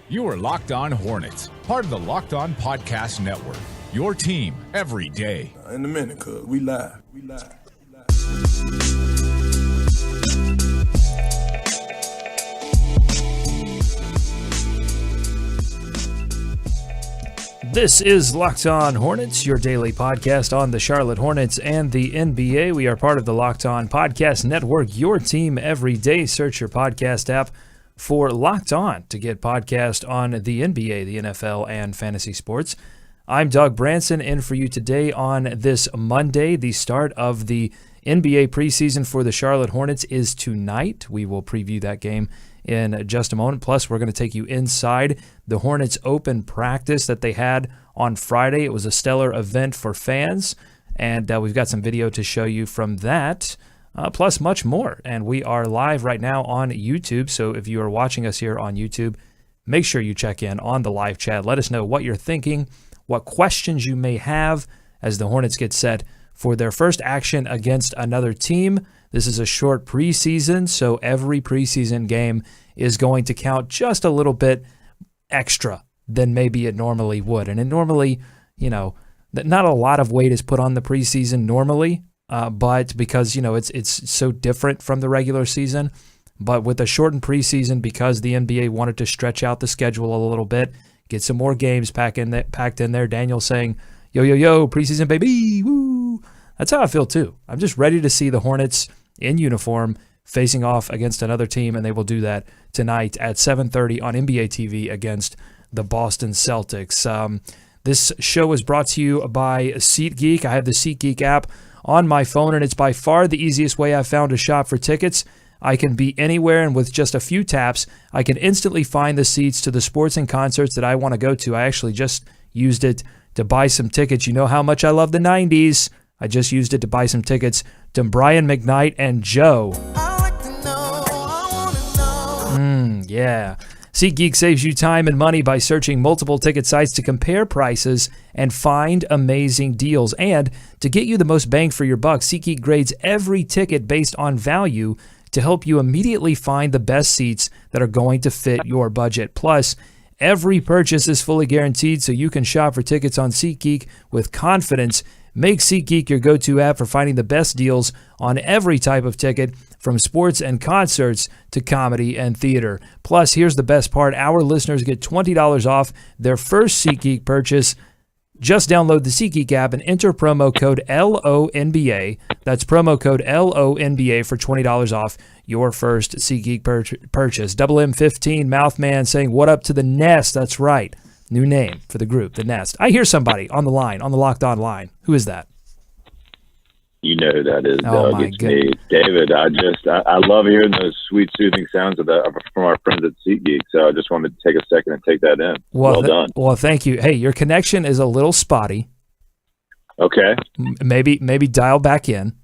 You are Locked On Hornets, part of the Locked On Podcast Network. Your team every day. In a minute, cuz we live. This is Locked On Hornets, your daily podcast on the Charlotte Hornets and the NBA. We are part of the Locked On Podcast Network, your team every day. Search your podcast app for Locked On to get podcast on the NBA, the NFL, and fantasy sports. I'm Doug Branson, in for you today on this Monday. The start of the NBA preseason for the Charlotte Hornets is tonight. We will preview that game in just a moment. Plus, we're going to take you inside the Hornets open practice that they had on Friday. It was a stellar event for fans, and we've got some video to show you from that, plus much more. And we are live right now on YouTube, so if you are watching us here on YouTube, make sure you check in on the live chat. Let us know what you're thinking, what questions you may have as the Hornets get set for their first action against another team. This is a short preseason, so every preseason game is going to count just a little bit extra than maybe it normally would. And it normally, not a lot of weight is put on the preseason normally, but because, it's so different from the regular season. But with a shortened preseason, because the NBA wanted to stretch out the schedule a little bit, get some more games packed in there. Daniel saying, yo, preseason, baby, woo. That's how I feel, too. I'm just ready to see the Hornets in uniform facing off against another team, and they will do that tonight at 7:30 on NBA TV against the Boston Celtics. This show is brought to you by SeatGeek. I have the SeatGeek app on my phone, and it's by far the easiest way I've found to shop for tickets. I can be anywhere, and with just a few taps, I can instantly find the seats to the sports and concerts that I want to go to. I actually just used it to buy some tickets. You know how much I love the 90s. I just used it to buy some tickets to Brian McKnight and Joe. Yeah. SeatGeek saves you time and money by searching multiple ticket sites to compare prices and find amazing deals. And to get you the most bang for your buck, SeatGeek grades every ticket based on value to help you immediately find the best seats that are going to fit your budget. Plus, every purchase is fully guaranteed, so you can shop for tickets on SeatGeek with confidence. Make SeatGeek your go-to app for finding the best deals on every type of ticket, from sports and concerts to comedy and theater. Plus, here's the best part. Our listeners get $20 off their first SeatGeek purchase. Just download the SeatGeek app and enter promo code LONBA. That's promo code LONBA for $20 off your first SeatGeek purchase. Double M15 Mouthman saying, what up to the Nest? That's right. New name for the group, the Nest. I hear somebody on the line, on the Locked On line. Who is that? You know who that is, Oh, Doug. my It's me, David. I love hearing those sweet, soothing sounds from our friends at SeatGeek, so I just wanted to take a second and take that in. Well done. Well, thank you. Hey, your connection is a little spotty. Okay. Maybe dial back in.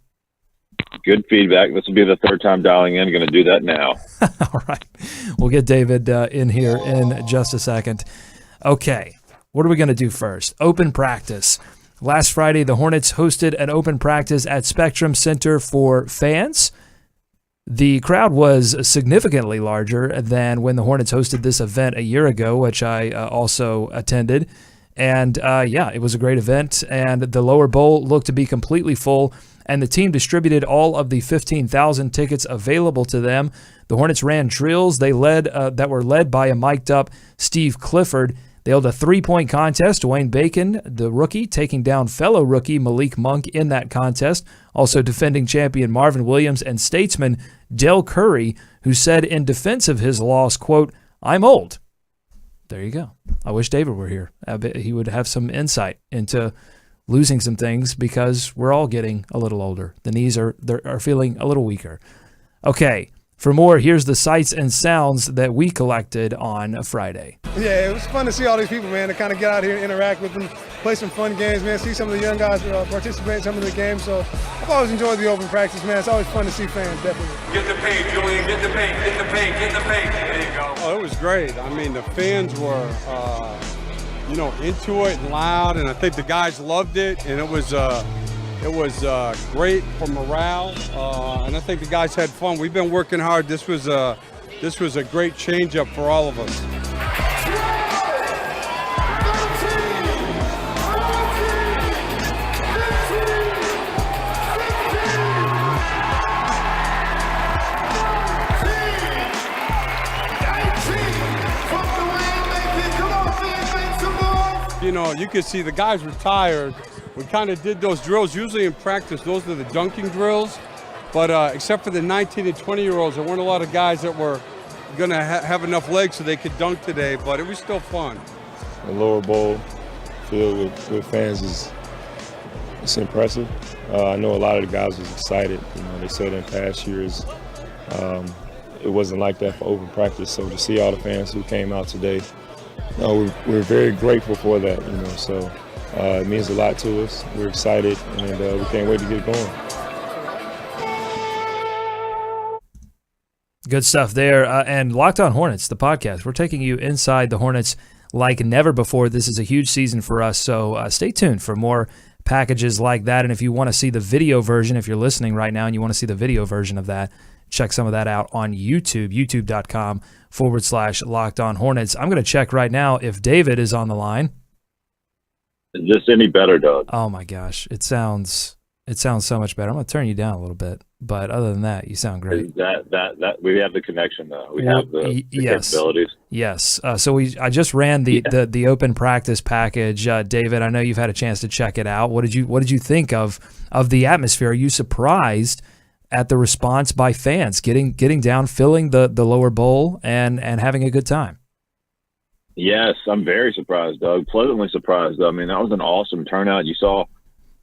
Good feedback. This will be the third time dialing in. Going to do that now. All right. We'll get David in here in just a second. Okay. What are we going to do first? Open practice. Last Friday, the Hornets hosted an open practice at Spectrum Center for fans. The crowd was significantly larger than when the Hornets hosted this event a year ago, which I also attended. And it was a great event, and the lower bowl looked to be completely full, and the team distributed all of the 15,000 tickets available to them. The Hornets ran drills that were led by a mic'd-up Steve Clifford. They held a three-point contest. Dwayne Bacon, the rookie, taking down fellow rookie Malik Monk in that contest. Also defending champion Marvin Williams and statesman Del Curry, who said in defense of his loss, quote, "I'm old." There you go. I wish David were here. I bet he would have some insight into losing some things because we're all getting a little older. The knees are feeling a little weaker. Okay. For more, here's the sights and sounds that we collected on Friday. Yeah, it was fun to see all these people, man, to kind of get out here and interact with them, play some fun games, man, see some of the young guys participate in some of the games. So I've always enjoyed the open practice, man. It's always fun to see fans, definitely. Get the paint, Julian, get the paint, get the paint, get the paint. There you go. Oh, it was great. I mean, the fans were, into it and loud, and I think the guys loved it, and it was great for morale, and I think the guys had fun. We've been working hard. This was a great change-up for all of us. you could see the guys were tired. We kind of did those drills. Usually in practice, those are the dunking drills. But except for the 19 and 20-year-olds, there weren't a lot of guys that were going to have enough legs so they could dunk today. But it was still fun. The lower bowl filled with fans it's impressive. I know a lot of the guys was excited. They said in past years it wasn't like that for open practice. So to see all the fans who came out today, we're very grateful for that. So it means a lot to us. We're excited, and we can't wait to get going. Good stuff there. And Locked On Hornets, the podcast, we're taking you inside the Hornets like never before. This is a huge season for us, so stay tuned for more packages like that. And if you want to see the video version, if you're listening right now and you want to see the video version of that, check some of that out on YouTube, youtube.com/Locked On Hornets. I'm going to check right now if David is on the line. Is this any better, Doug? Oh my gosh, it sounds so much better. I'm going to turn you down a little bit, but other than that, you sound great. That we have the connection though. We have the capabilities. Yes. So I just ran the open practice package, David. I know you've had a chance to check it out. What did you think of the atmosphere? Are you surprised at the response by fans getting down, filling the lower bowl, and having a good time? Yes, I'm very surprised, Doug. Pleasantly surprised. I mean, that was an awesome turnout. You saw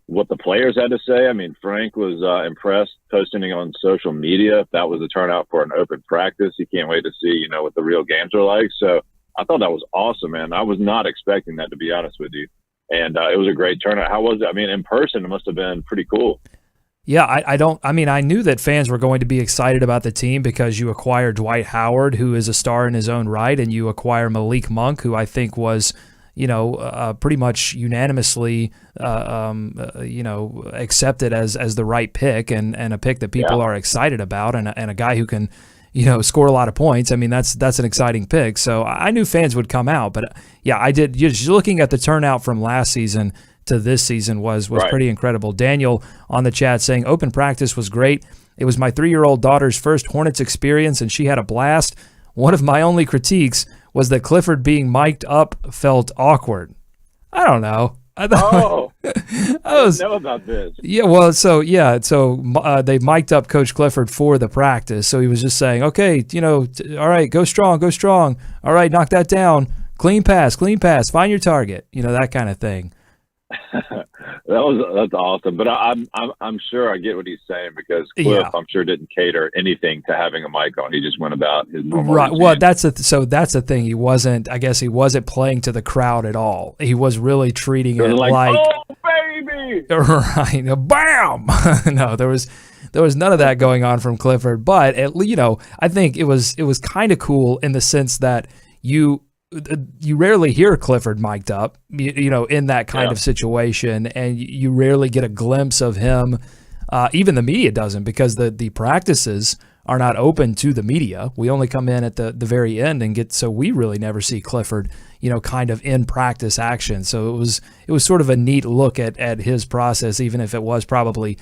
what the players had to say. I mean, Frank was impressed, posting on social media. That was a turnout for an open practice. You can't wait to see, what the real games are like. So I thought that was awesome, man. I was not expecting that, to be honest with you. And it was a great turnout. How was it? I mean, in person, it must have been pretty cool. Yeah, I knew that fans were going to be excited about the team because you acquire Dwight Howard, who is a star in his own right, and you acquire Malik Monk, who I think was, pretty much unanimously, accepted as the right pick and a pick that people are excited about, and a guy who can, score a lot of points. I mean, that's an exciting pick. So I knew fans would come out, but yeah, I did. Just looking at the turnout from last season to this season was right. Pretty incredible. Daniel on the chat saying, open practice was great. It was my 3-year-old daughter's first Hornets experience, and she had a blast. One of my only critiques was that Clifford being mic'd up felt awkward. I don't know. I didn't know about this. Yeah, well, so they mic'd up Coach Clifford for the practice. So he was just saying, okay, all right, go strong. All right, knock that down. Clean pass, find your target. That kind of thing. That's awesome, but I'm sure I get what he's saying, because Cliff, I'm sure, didn't cater anything to having a mic on. He just went about his normal routine. Well, that's the thing. He wasn't playing to the crowd at all. He was really treating it like oh baby, right? Bam! No, there was none of that going on from Clifford. But I think it was kind of cool in the sense that you rarely hear Clifford mic'd up, in that kind of situation, and you rarely get a glimpse of him. Even the media doesn't, because the practices are not open to the media. We only come in at the very end so we really never see Clifford, kind of in practice action. So it was sort of a neat look at his process, even if it was probably,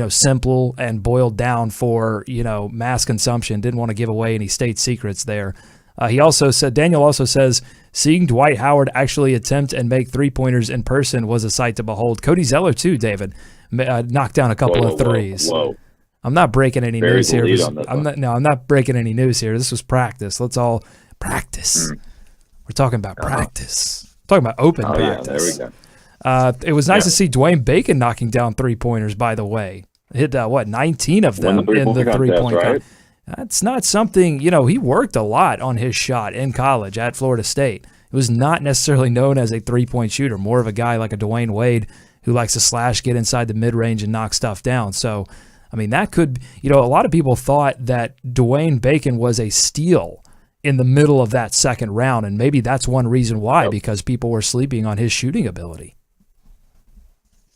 simple and boiled down for, mass consumption. Didn't want to give away any state secrets there. Daniel also says, seeing Dwight Howard actually attempt and make three-pointers in person was a sight to behold. Cody Zeller, too, David, knocked down a couple of threes. Whoa. I'm not breaking any news here. I'm not breaking any news here. This was practice. Let's all practice. We're talking about practice. We're talking about open practice. Yeah, there we go. It was nice to see Dwayne Bacon knocking down three-pointers, by the way. Hit, 19 of them in the three-point contest. That's not something, he worked a lot on his shot in college at Florida State. It was not necessarily known as a three-point shooter, more of a guy like a Dwayne Wade who likes to slash, get inside the mid-range, and knock stuff down. So, I mean, that could, a lot of people thought that Dwayne Bacon was a steal in the middle of that second round, and maybe that's one reason why, because people were sleeping on his shooting ability.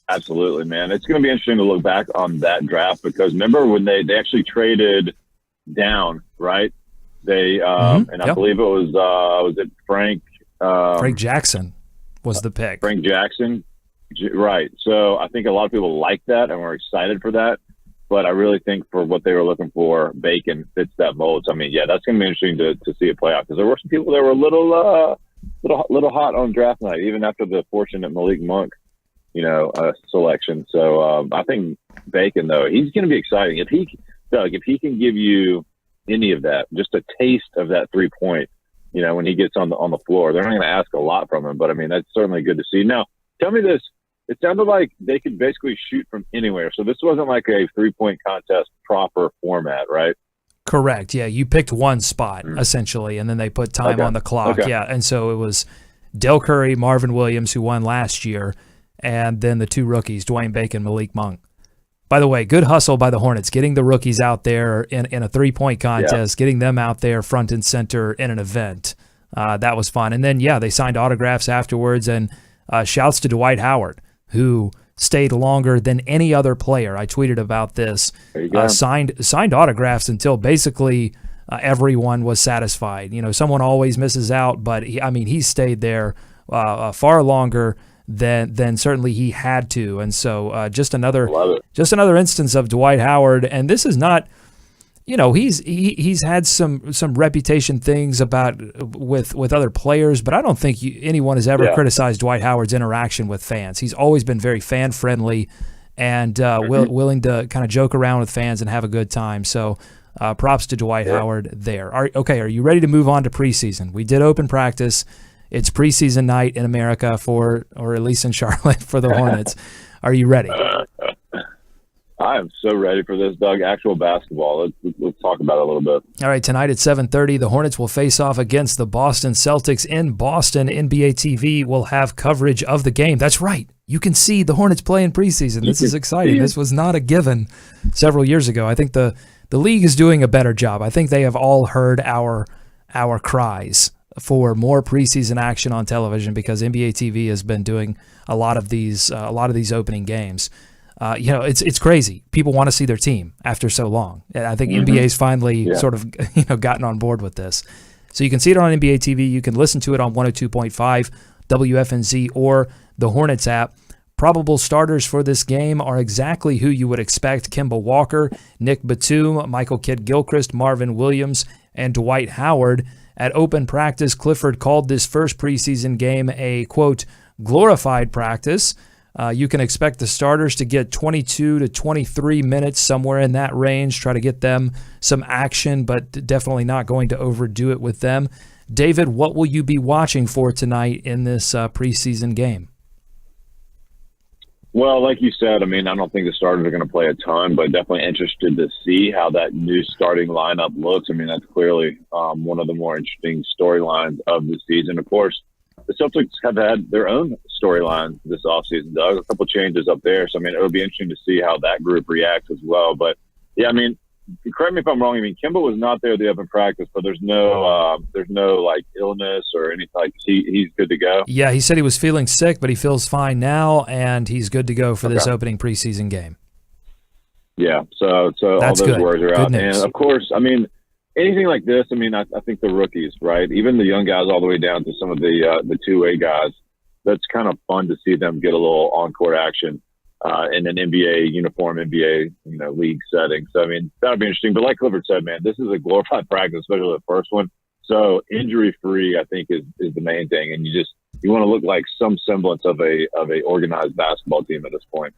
Absolutely, man. It's going to be interesting to look back on that draft, because remember when they actually traded down, right? They and I believe it was it Frank Jackson was the pick. Frank Jackson, right? So I think a lot of people like that and were excited for that, but I really think for what they were looking for, Bacon fits that mold. So, I mean, that's going to be interesting to see it play out, because there were some people that were a little little hot on draft night, even after the fortunate Malik Monk, selection. So I think Bacon, though, he's going to be exciting. If he can give you any of that, just a taste of that 3-point, when he gets on the floor, they're not going to ask a lot from him. But I mean, that's certainly good to see. Now, tell me this: it sounded like they could basically shoot from anywhere. So this wasn't like a 3-point contest proper format, right? Correct. Yeah, you picked one spot essentially, and then they put time on the clock. Okay. Yeah, and so it was Del Curry, Marvin Williams, who won last year, and then the 2 rookies, Dwayne Bacon, Malik Monk. By the way, good hustle by the Hornets, getting the rookies out there in a 3-point contest, getting them out there front and center in an event. That was fun. And then, they signed autographs afterwards, and shouts to Dwight Howard, who stayed longer than any other player. I tweeted about this. Signed autographs until basically everyone was satisfied. Someone always misses out, but he stayed there far longer than certainly he had to. And so just another instance of Dwight Howard. And this is not, he's had some reputation things about with other players, but I don't think anyone has ever criticized Dwight Howard's interaction with fans. He's always been very fan friendly and willing to kind of joke around with fans and have a good time. So props to Dwight Howard there. Are you ready to move on to preseason? We did open practice. It's preseason night in America or at least in Charlotte for the Hornets. Are you ready? I am so ready for this, Doug. Actual basketball. Let's talk about it a little bit. All right, tonight at 7:30, the Hornets will face off against the Boston Celtics in Boston. NBA TV will have coverage of the game. That's right. You can see the Hornets play in preseason. This is exciting. This was not a given several years ago. I think the league is doing a better job. I think they have all heard our cries for more preseason action on television because NBA TV has been doing a lot of these opening games. It's crazy. People want to see their team after so long. And I think NBA's finally sort of gotten on board with this. So you can see it on NBA TV. You can listen to it on 102.5 WFNZ or the Hornets app. Probable starters for this game are exactly who you would expect: Kemba Walker, Nick Batum, Michael Kidd-Gilchrist, Marvin Williams, and Dwight Howard. At open practice, Clifford called this first preseason game a, quote, glorified practice. You can expect the starters to get 22 to 23 minutes, somewhere in that range, try to get them some action, but definitely not going to overdo it with them. David, what will you be watching for tonight in this preseason game? Well, like you said, I don't think the starters are going to play a ton, but definitely interested to see how that new starting lineup looks. That's clearly one of the more interesting storylines of the season. Of course, the Celtics have had their own storylines this offseason, Doug. A couple changes up there. So, it'll be interesting to see how that group reacts as well. But, correct me if I'm wrong. Kemba was not there at the open practice, but there's no illness or anything. Like he's good to go. Yeah, he said he was feeling sick, but he feels fine now, and he's good to go for this opening preseason game. Yeah, so that's all those good. words are Good out. news. And, of course, anything like this, I think the rookies, right? Even the young guys all the way down to some of the two-way guys, that's kind of fun to see them get a little on-court action in an NBA uniform, NBA league setting. So, that'll be interesting. But like Clifford said, man, this is a glorified practice, especially the first one. So injury-free, I think, is the main thing. And you want to look like some semblance of a organized basketball team at this point.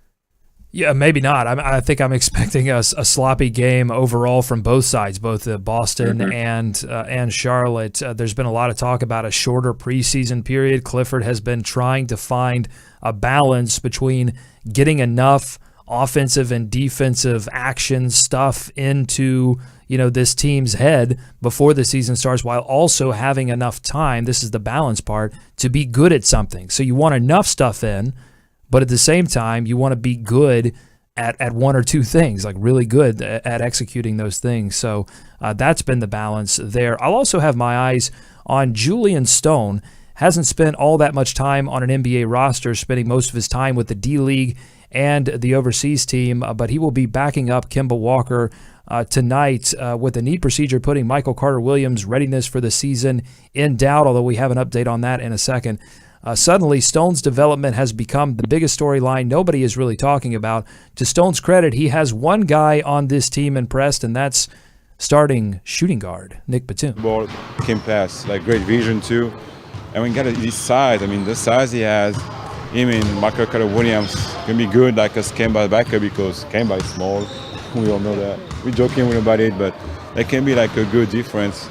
Yeah, maybe not. I think I'm expecting a sloppy game overall from both sides, both Boston and Charlotte. There's been a lot of talk about a shorter preseason period. Clifford has been trying to find a balance between getting enough offensive and defensive action stuff into this team's head before the season starts, while also having enough time. This is the balance part, to be good at something. So you want enough stuff in, but at the same time, you want to be good at one or two things, like really good at executing those things. So that's been the balance there. I'll also have my eyes on Julian Stone. Hasn't spent all that much time on an NBA roster, spending most of his time with the D-League and the overseas team, but he will be backing up Kemba Walker tonight with a knee procedure, putting Michael Carter-Williams' readiness for the season in doubt, although we have an update on that in a second. Suddenly, Stone's development has become the biggest storyline nobody is really talking about. To Stone's credit, he has one guy on this team impressed, and that's starting shooting guard Nick Batum. Ball came past, great vision too. And when he got his size, I mean, the size he has, him and Michael Carter Williams can be good like a Kemba backer because Kemba is small. We all know that. We're joking about it, but that can be like a good difference.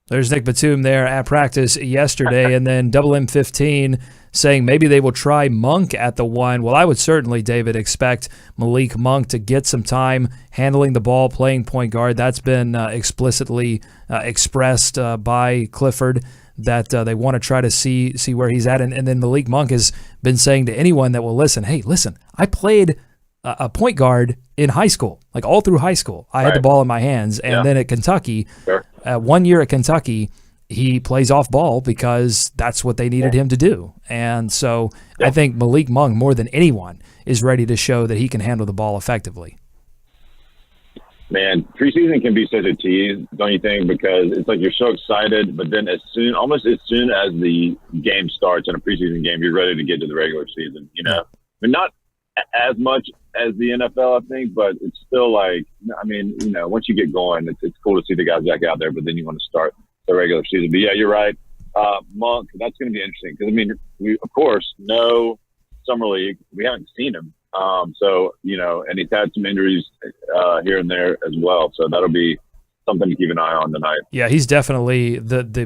There's Nick Batum there at practice yesterday, and then Double M15 saying maybe they will try Monk at the 1. Well, I would certainly, David, expect Malik Monk to get some time handling the ball, playing point guard. That's been explicitly expressed by Clifford that they want to try to see where he's at. And then Malik Monk has been saying to anyone that will listen, hey, listen, I played a point guard in high school, like all through high school. I had the ball in my hands. And then at Kentucky, 1 year at Kentucky, he plays off ball because that's what they needed him to do. And so I think Malik Monk, more than anyone, is ready to show that he can handle the ball effectively. Man, preseason can be such a tease, don't you think? Because it's like you're so excited, but then almost as soon as the game starts in a preseason game, you're ready to get to the regular season, you know? I mean, not as much as the NFL, I think, but it's still like, I mean, you know, once you get going, it's cool to see the guys back out there, but then you want to start the regular season. But yeah, you're right. Monk, that's going to be interesting because, I mean, we, of course, know Summer League. We haven't seen him. So, you know, and he's had some injuries here and there as well. So that'll be something to keep an eye on tonight. Yeah, he's definitely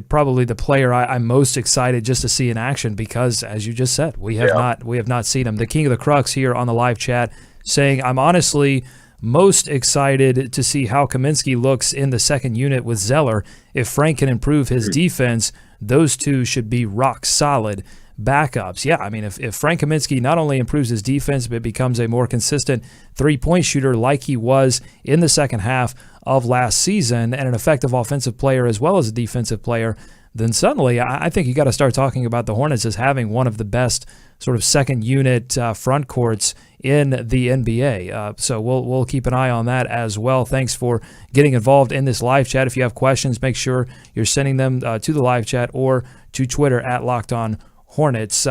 probably the player I'm most excited just to see in action because, as you just said, we have not seen him. The King of the Crux here on the live chat saying, I'm honestly most excited to see how Kaminsky looks in the second unit with Zeller. If Frank can improve his defense, those two should be rock solid backups. Yeah, I mean, if Frank Kaminsky not only improves his defense, but becomes a more consistent three-point shooter like he was in the second half of last season and an effective offensive player as well as a defensive player, then suddenly I think you got to start talking about the Hornets as having one of the best sort of second unit front courts in the NBA. So we'll keep an eye on that as well. Thanks for getting involved in this live chat. If you have questions, make sure you're sending them to the live chat or to Twitter at Locked On Hornets.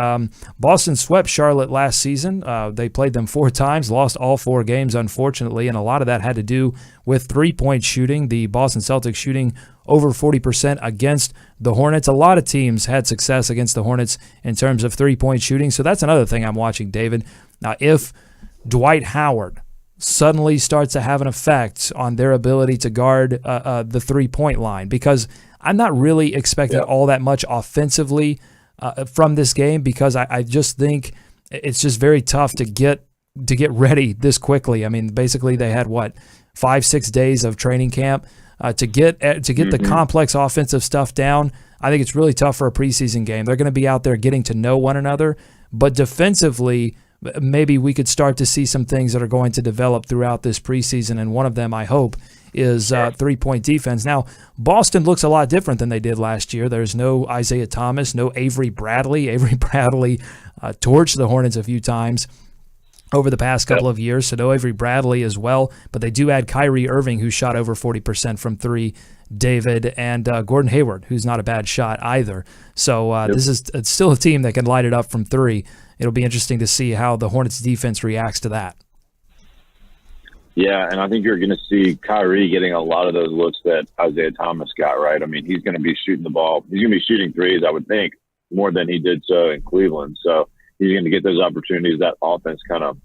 Boston swept Charlotte last season. They played them 4 times, lost all 4 games, unfortunately, and a lot of that had to do with three-point shooting. The Boston Celtics shooting over 40% against the Hornets. A lot of teams had success against the Hornets in terms of three-point shooting, so that's another thing I'm watching, David. Now, if Dwight Howard suddenly starts to have an effect on their ability to guard the three-point line, because I'm not really expecting all that much offensively from this game, because I just think it's just very tough to get ready this quickly. I mean, basically they had 5-6 days of training camp to get the complex offensive stuff down. I think it's really tough for a preseason game. They're going to be out there getting to know one another, but defensively, maybe we could start to see some things that are going to develop throughout this preseason, and one of them, I hope, is three-point defense. Now, Boston looks a lot different than they did last year. There's no Isaiah Thomas, no Avery Bradley. Avery Bradley torched the Hornets a few times over the past couple of years, so no Avery Bradley as well. But they do add Kyrie Irving, who shot over 40% from 3, David, and Gordon Hayward, who's not a bad shot either. So it's still a team that can light it up from 3. It'll be interesting to see how the Hornets defense reacts to that. Yeah, and I think you're going to see Kyrie getting a lot of those looks that Isaiah Thomas got, right? I mean, he's going to be shooting the ball. He's going to be shooting threes, I would think, more than he did so in Cleveland. So he's going to get those opportunities. That offense kind of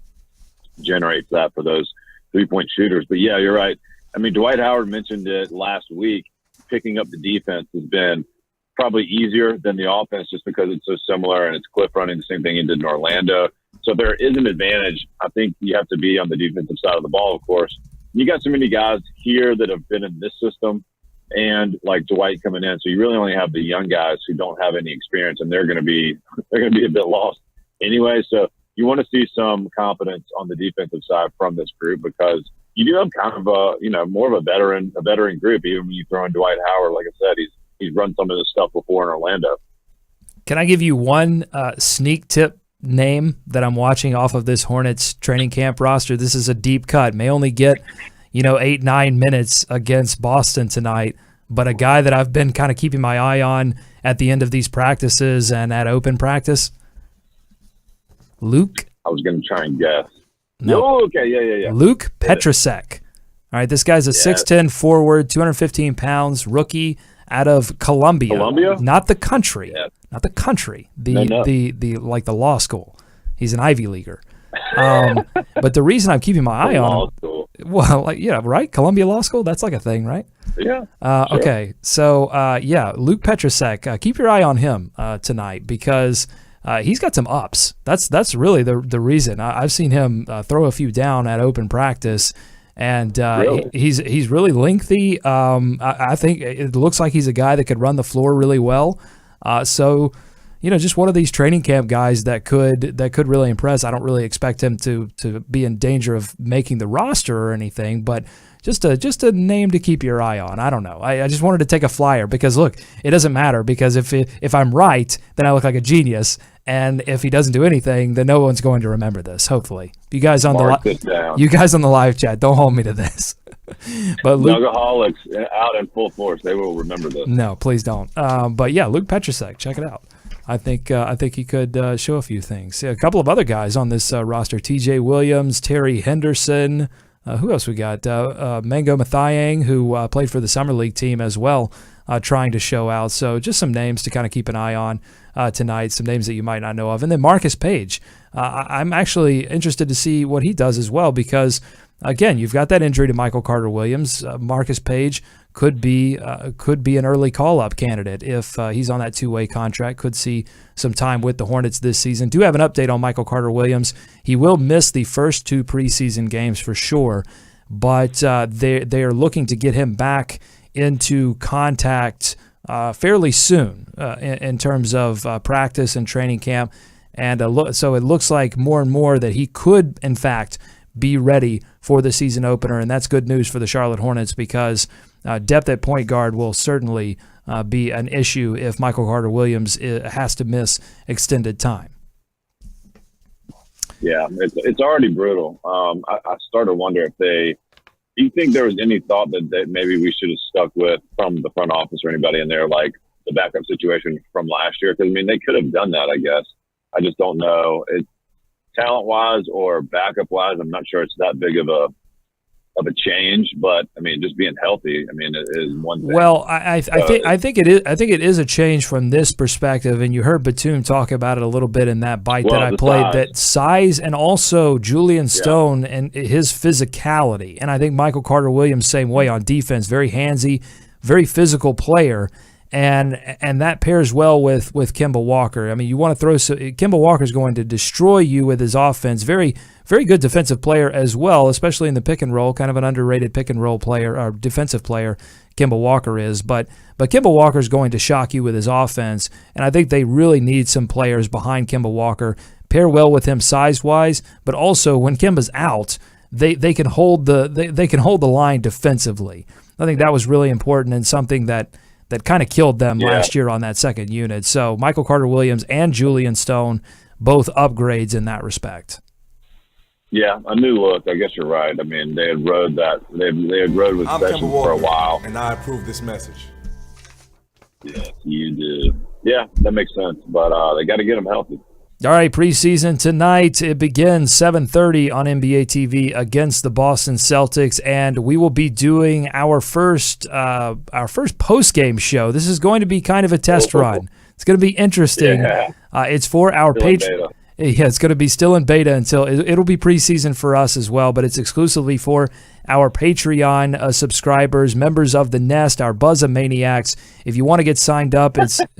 generates that for those three-point shooters. But, yeah, you're right. I mean, Dwight Howard mentioned it last week. Picking up the defense has been probably easier than the offense just because it's so similar, and it's Cliff running the same thing he did in Orlando. So there is an advantage. I think you have to be on the defensive side of the ball, of course. You got so many guys here that have been in this system, and like Dwight coming in. So you really only have the young guys who don't have any experience, and they're going to be a bit lost anyway. So you want to see some confidence on the defensive side from this group, because you do have kind of more of a veteran group. Even when you throw in Dwight Howard, like I said, he's run some of this stuff before in Orlando. Can I give you one sneak tip name that I'm watching off of this Hornets training camp roster? This is a deep cut. May only get 8-9 minutes against Boston tonight, but a guy that I've been kind of keeping my eye on at the end of these practices and at open practice. Luke? I was going to try and guess. No. Oh, okay, yeah. Luke Petrasek. All right, this guy's a 6'10 forward, 215 pounds, rookie out of Columbia. Columbia? Not the country. Yeah. Not the country. The No. the like the law school. He's an Ivy Leaguer. But the reason I'm keeping my eye on him, well, like, yeah, right? Columbia Law School, that's like a thing, right? Yeah. Sure. Okay, so Luke Petrusek, keep your eye on him tonight because he's got some ups. That's really the reason. I've seen him throw a few down at open practice, and Really? he's really lengthy. I think it looks like he's a guy that could run the floor really well. So, just one of these training camp guys that could really impress. I don't really expect him to be in danger of making the roster or anything, but just a name to keep your eye on. I don't know. I just wanted to take a flyer because, look, it doesn't matter because if I'm right, then I look like a genius, and if he doesn't do anything, then no one's going to remember this. Hopefully, you guys on the live chat, don't hold me to this. But Nugaholics out in full force. They will remember this. No, please don't. But yeah, Luke Petrusek, check it out. I think he could show a few things. Yeah, a couple of other guys on this roster: T.J. Williams, Terry Henderson. Who else we got? Mango Mathiang, who played for the Summer League team as well, trying to show out. So just some names to kind of keep an eye on tonight, some names that you might not know of. And then Marcus Page. I'm actually interested to see what he does as well because, again, you've got that injury to Michael Carter-Williams. Marcus Page could be an early call-up candidate if he's on that two-way contract. Could see some time with the Hornets this season. Do have an update on Michael Carter-Williams. He will miss the first two preseason games for sure, but they are looking to get him back into contact fairly soon in terms of practice and training camp. And so it looks like more and more that he could, in fact, be ready for the season opener, and that's good news for the Charlotte Hornets because depth at point guard will certainly be an issue if Michael Carter-Williams has to miss extended time. Yeah, it's already brutal. I started to wonder if do you think there was any thought that maybe we should have stuck with from the front office or anybody in there, like the backup situation from last year? Because, they could have done that, I guess. I just don't know. Talent-wise or backup-wise, I'm not sure it's that big of a change, but just being healthy, it is one thing. Well, I think it is. I think it is a change from this perspective, and you heard Batum talk about it a little bit in that bite that I played. Size. That size and also Julian Stone and his physicality, and I think Michael Carter-Williams same way on defense, very handsy, very physical player. And that pairs well with Kemba Walker. You want to throw Kemba Walker is going to destroy you with his offense. Very, very good defensive player as well, especially in the pick and roll. Kind of an underrated pick and roll player or defensive player. Kemba Walker is, but Kemba Walker is going to shock you with his offense. And I think they really need some players behind Kemba Walker. Pair well with him size wise, but also when Kemba's out, they can hold the line defensively. I think that was really important and something that kind of killed them last year on that second unit. So Michael Carter-Williams and Julian Stone, both upgrades in that respect. Yeah, a new look. I guess you're right. They had rode that. They had rode with Sessions for a while. And I approve this message. Yeah, you do. Yeah, that makes sense. But they got to get them healthy. All right, preseason tonight. It begins 7:30 on NBA TV against the Boston Celtics, and we will be doing our first post-game show. This is going to be kind of a test run. It's going to be interesting. Yeah. It's for our Patreon. Yeah, it's going to be still in beta until it'll be preseason for us as well, but it's exclusively for our Patreon subscribers, members of the Nest, our Buzz-a-Maniacs. If you want to get signed up, it starts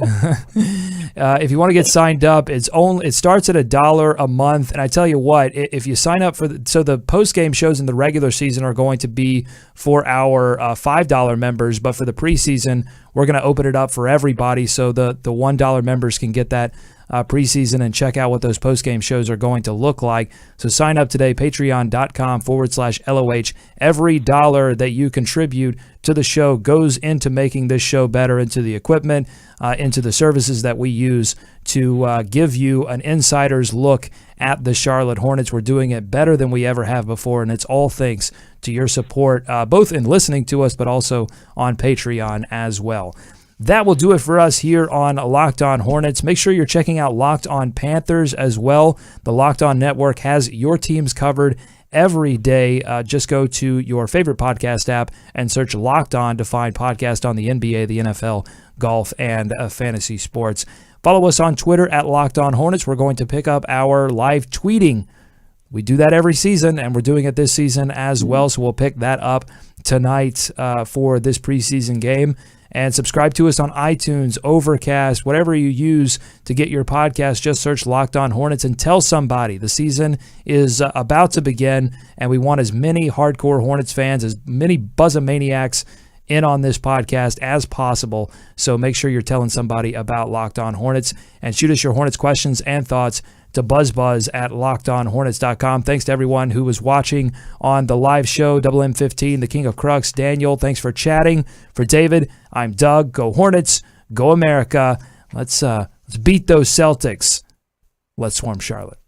at $1 a month. And I tell you what, if you sign up so the post-game shows in the regular season are going to be for our $5 members, but for the preseason, we're going to open it up for everybody so the $1 members can get that preseason and check out what those post-game shows are going to look like. So sign up today, patreon.com/LOH. Every dollar that you contribute to the show goes into making this show better, into the equipment, into the services that we use to give you an insider's look at the Charlotte Hornets. We're doing it better than we ever have before, and it's all thanks to your support, both in listening to us, but also on Patreon as well. That will do it for us here on Locked On Hornets. Make sure you're checking out Locked On Panthers as well. The Locked On Network has your teams covered every day. Just go to your favorite podcast app and search Locked On to find podcasts on the NBA, the NFL, golf, and fantasy sports. Follow us on Twitter at Locked On Hornets. We're going to pick up our live tweeting. We do that every season, and we're doing it this season as well, so we'll pick that up tonight for this preseason game. And subscribe to us on iTunes, Overcast, whatever you use to get your podcast. Just search Locked On Hornets and tell somebody. The season is about to begin, and we want as many hardcore Hornets fans, as many Buzzamaniacs in on this podcast as possible. So make sure you're telling somebody about Locked On Hornets, and shoot us your Hornets questions and thoughts to buzzbuzz@lockedonhornets.com. Thanks to everyone who was watching on the live show. Double M15, the King of Crux, Daniel, thanks for chatting. For David, I'm Doug. Go Hornets, go America. Let's beat those Celtics. Let's swarm Charlotte.